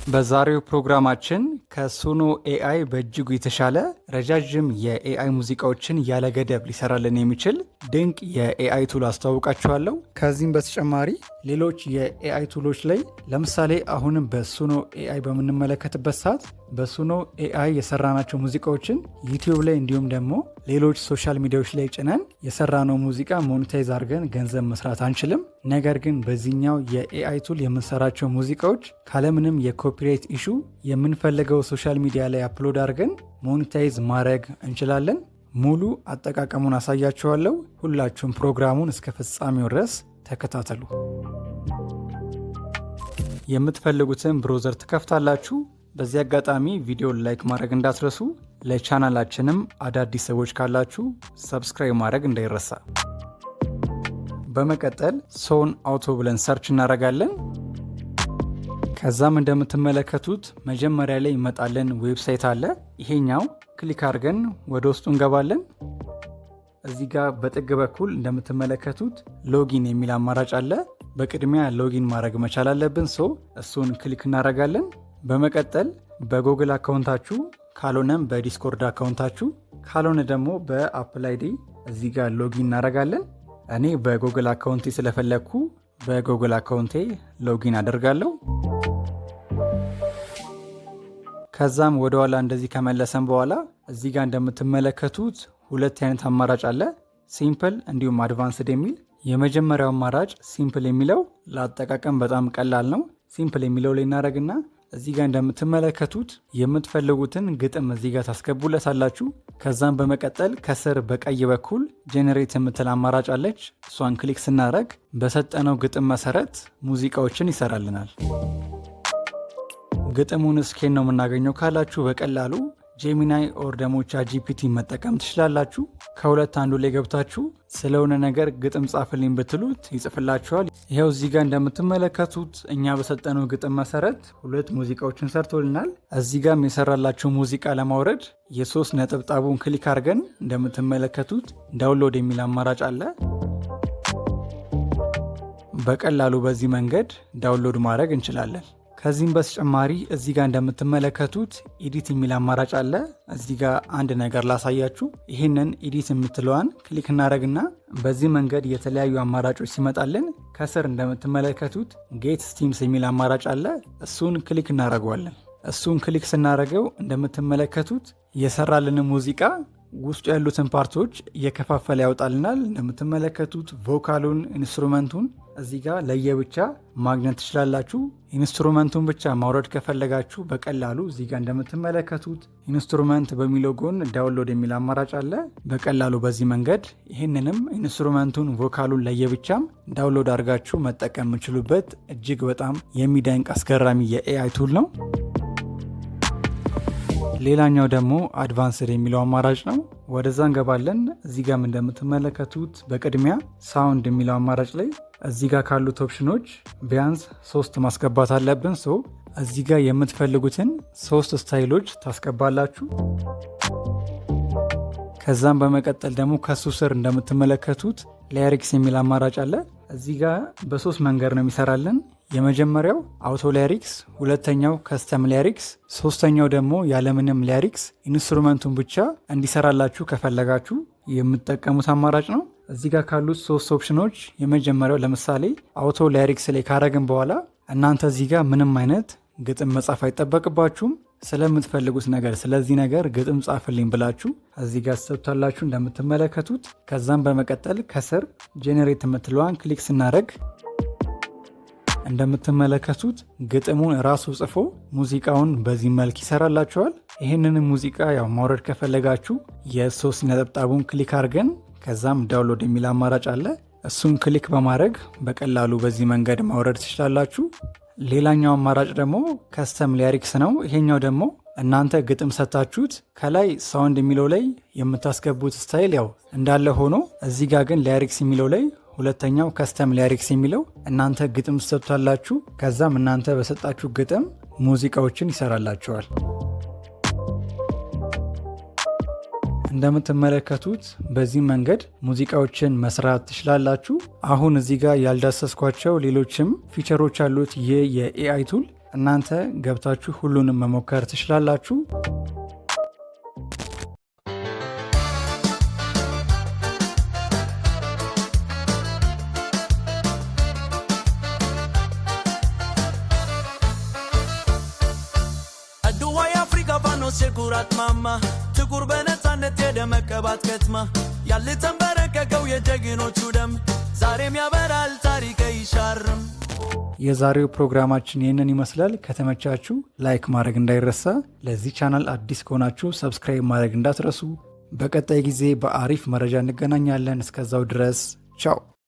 በዛሬው ፕሮግራማችን ከሱኖ ኤአይ በእጅጉ የተሻለ ረጃጅም የኤአይ ሙዚቃዎችን ያለ ገደብ ሊሰራልን የሚችል ድንቅ የኤአይ ቱል አስተዋውቃችኋለሁ። ከዚህም በተጨማሪ ሌሎች የኤአይ ቱሎች ላይ ለምሳሌ አሁንም በሱኖ ኤአይ በምንመለከትበት ሰዓት በሱኖ ኤአይ የሰራናቸው ሙዚቃዎችን ዩቲዩብ ላይ እንዲሁም ደግሞ ሌሎች ሶሻል ሚዲያዎች ላይ ጭነን የሰራነው ሙዚቃ ሞኔታይዝ አድርገን ገንዘብ መስራት አንችልም። ነገር ግን በዚህኛው የኤአይ ቱል የምንሰራቸው ሙዚቃዎች ካለምንም የኮፒራይት ኢሹ የምንፈልገው ሶሻል ሚዲያ ላይ አፕሎድ አድርገን ሞኔታይዝ ማድረግ እንችላለን። ሙሉ አጠቃቀሙን አሳያችኋለሁ። ሁላችሁም ፕሮግራሙን እስከ ፍጻሜው ድረስ ተከታተሉ። የምትፈልጉትን ብሮዘር ትከፍታላችሁ። በዚህ አጋጣሚ ቪዲዮን ላይክ ማድረግ እንዳትረሱ። ለቻናላችንም አዳዲስ ሰዎች ካላችሁ ሰብስክራይብ ማድረግ እንዳይረሳ። በመቀጠል ሶን አውቶ ብለን ሰርች እናደርጋለን። ከዛም እንደምትመለከቱት መጀመሪያ ላይ ይመጣልን ዌብሳይት አለ። ይሄኛው ክሊክ አድርገን ወደ ውስጡ እንገባለን። እዚህ ጋር በጥግ በኩል እንደምትመለከቱት ሎጊን የሚል አማራጭ አለ። በቅድሚያ ሎጊን ማድረግ መቻል አለብን። እሱን ክሊክ እናደርጋለን። በመቀጠል በጉግል አካውንታችሁ ካልሆነም በዲስኮርድ አካውንታችሁ ካልሆነ ደግሞ በአፕል አይዲ እዚህ ጋር ሎጊን እናደርጋለን። እኔ በጉግል አካውንቴ ስለፈለግኩ በጉግል አካውንቴ ሎጊን አደርጋለሁ። ከዛም ወደ ኋላ እንደዚህ ከመለሰን በኋላ እዚህ ጋር እንደምትመለከቱት ሁለት አይነት አማራጭ አለ፣ ሲምፕል እንዲሁም አድቫንስድ የሚል። የመጀመሪያው አማራጭ ሲምፕል የሚለው ለአጠቃቀም በጣም ቀላል ነው። ሲምፕል የሚለው ላይ እናደርግና እዚህ ጋር እንደምትመለከቱት የምትፈልጉትን ግጥም እዚህ ጋር ታስገቡለታላችሁ። ከዛም በመቀጠል ከስር በቀይ በኩል ጄኔሬት የምትል አማራጭ አለች። እሷን ክሊክ ስናደርግ በሰጠነው ግጥም መሰረት ሙዚቃዎችን ይሰራልናል። ግጥሙን ስኬን ነው የምናገኘው ካላችሁ በቀላሉ ጄሚናይ ኦር ደግሞ ቻትጂፒቲ መጠቀም ትችላላችሁ። ከሁለት አንዱ ላይ ገብታችሁ ስለሆነ ነገር ግጥም ጻፍልኝ ብትሉት ይጽፍላችኋል። ይኸው እዚህ ጋር እንደምትመለከቱት እኛ በሰጠነው ግጥም መሰረት ሁለት ሙዚቃዎችን ሰርቶልናል። እዚህ ጋርም የሰራላችሁ ሙዚቃ ለማውረድ የሶስት ነጠብጣቡን ክሊክ አድርገን እንደምትመለከቱት ዳውንሎድ የሚል አማራጭ አለ። በቀላሉ በዚህ መንገድ ዳውንሎድ ማድረግ እንችላለን። ከዚህም በተጨማሪ እዚህ ጋር እንደምትመለከቱት ኤዲት የሚል አማራጭ አለ። እዚህ ጋር አንድ ነገር ላሳያችሁ። ይህንን ኤዲት የምትለዋን ክሊክ እናደርግና በዚህ መንገድ የተለያዩ አማራጮች ሲመጣልን ከስር እንደምትመለከቱት ጌት ስቲምስ የሚል አማራጭ አለ። እሱን ክሊክ እናደርገዋለን። እሱን ክሊክ ስናደርገው እንደምትመለከቱት የሰራልን ሙዚቃ ውስጡ ያሉትን ፓርቶች እየከፋፈለ ያወጣልናል። እንደምትመለከቱት ቮካሉን፣ ኢንስትሩመንቱን እዚህ ጋር ለየብቻ ማግኘት ትችላላችሁ። ኢንስትሩመንቱን ብቻ ማውረድ ከፈለጋችሁ በቀላሉ እዚህ ጋር እንደምትመለከቱት ኢንስትሩመንት በሚለው ጎን ዳውንሎድ የሚል አማራጭ አለ። በቀላሉ በዚህ መንገድ ይህንንም ኢንስትሩመንቱን፣ ቮካሉን ለየብቻም ዳውንሎድ አድርጋችሁ መጠቀም የምችሉበት እጅግ በጣም የሚደንቅ አስገራሚ የኤአይ ቱል ነው። ሌላኛው ደግሞ አድቫንስድ የሚለው አማራጭ ነው። ወደዛ እንገባለን። እዚህ ጋም እንደምትመለከቱት በቅድሚያ ሳውንድ የሚለው አማራጭ ላይ እዚህ ጋር ካሉት ኦፕሽኖች ቢያንስ 3 ማስገባት አለብን። እዚህ ጋር የምትፈልጉትን 3 ስታይሎች ታስገባላችሁ። ከዛም በመቀጠል ደግሞ ከሱ ስር እንደምትመለከቱት ላይሪክስ የሚል አማራጭ አለ። እዚህ ጋር በ3 መንገድ ነው የሚሰራልን። የመጀመሪያው አውቶ ላይሪክስ፣ ሁለተኛው ከስተም ላይሪክስ፣ ሶስተኛው ደግሞ ያለምንም ላይሪክስ ኢንስትሩመንቱን ብቻ እንዲሰራላችሁ ከፈለጋችሁ የምትጠቀሙት አማራጭ ነው። እዚህ ጋር ካሉት 3 ኦፕሽኖች የመጀመሪያው ለምሳሌ አውቶ ላይሪክስ ላይ ካረግን በኋላ እናንተ እዚህ ጋር ምንም አይነት ግጥም መጻፍ አይጠበቅባችሁም። ስለምትፈልጉት ነገር ስለዚህ ነገር ግጥም ጻፍልኝ ብላችሁ እዚህ ጋር ሰጥታላችሁ እንደምትመለከቱት። ከዛም በመቀጠል ከስር ጄኔሬት የምትለዋን ክሊክ ስናደርግ እንደምትመለከቱት ግጥሙን ራሱ ጽፎ ሙዚቃውን በዚህ መልክ ይሰራላችኋል። ይህንን ሙዚቃ ማውረድ ከፈለጋችሁ የ3 ነጠብጣቡን ክሊክ አድርገን ከዛም ዳውንሎድ የሚል አማራጭ አለ። እሱን ክሊክ በማድረግ በቀላሉ በዚህ መንገድ ማውረድ ትችላላችሁ። ሌላኛው አማራጭ ደግሞ ከስተም ላይሪክስ ነው። ይሄኛው ደግሞ እናንተ ግጥም ሰታችሁት ከላይ ሳውንድ የሚለው ላይ የምታስገቡት ስታይል እንዳለ ሆኖ እዚህ ጋር ግን ላይሪክስ የሚለው ላይ ሁለተኛው ከስተም ላይሪክስ የሚለው እናንተ ግጥም ትሰጡታላችሁ። ከዛም እናንተ በሰጣችሁ ግጥም ሙዚቃዎችን ይሰራላችኋል። እንደምትመለከቱት በዚህ መንገድ ሙዚቃዎችን መስራት ትችላላችሁ። አሁን እዚህ ጋር ያልዳሰስኳቸው ሌሎችም ፊቸሮች አሉት ይህ የኤአይ ቱል። እናንተ ገብታችሁ ሁሉንም መሞከር ትችላላችሁ። የኩራት ማማ ጥቁር በነፃነት የደመቀባት ከተማ ያልተንበረከከው የጀግኖቹ ደም ዛሬም ያበራል ታሪክ አይሻርም። የዛሬው ፕሮግራማችን ይህንን ይመስላል። ከተመቻችሁ ላይክ ማድረግ እንዳይረሳ። ለዚህ ቻናል አዲስ ከሆናችሁ ሰብስክራይብ ማድረግ እንዳትረሱ። በቀጣይ ጊዜ በአሪፍ መረጃ እንገናኛለን። እስከዛው ድረስ ቻው።